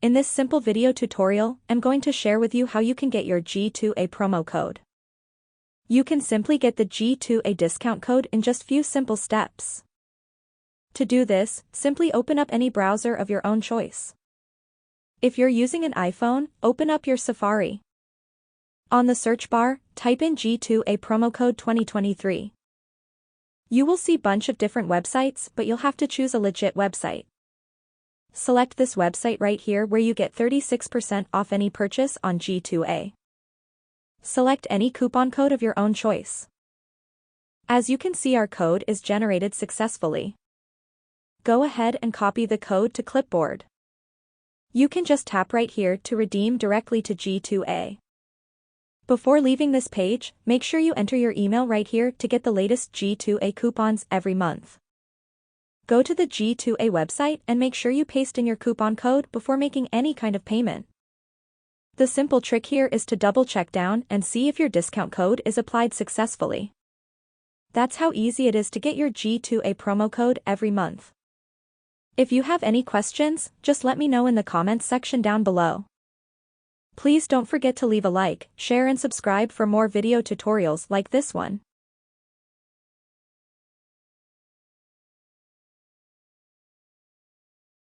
In this simple video tutorial, I'm going to share with you how you can get your G2A promo code. You can simply get the G2A discount code in just few simple steps. To do this, simply open up any browser of your own choice. If you're using an iPhone, open up your Safari. On the search bar, type in G2A promo code 2023. You will see a bunch of different websites, but you'll have to choose a legit website. Select this website right here where you get 36% off any purchase on G2A. Select any coupon code of your own choice. As you can see, our code is generated successfully. Go ahead and copy the code to clipboard. You can just tap right here to redeem directly to G2A. Before leaving this page, make sure you enter your email right here to get the latest G2A coupons every month. Go to the G2A website and make sure you paste in your coupon code before making any kind of payment. The simple trick here is to double check down and see if your discount code is applied successfully. That's how easy it is to get your G2A promo code every month. If you have any questions, just let me know in the comments section down below. Please don't forget to leave a like, share and subscribe for more video tutorials like this one.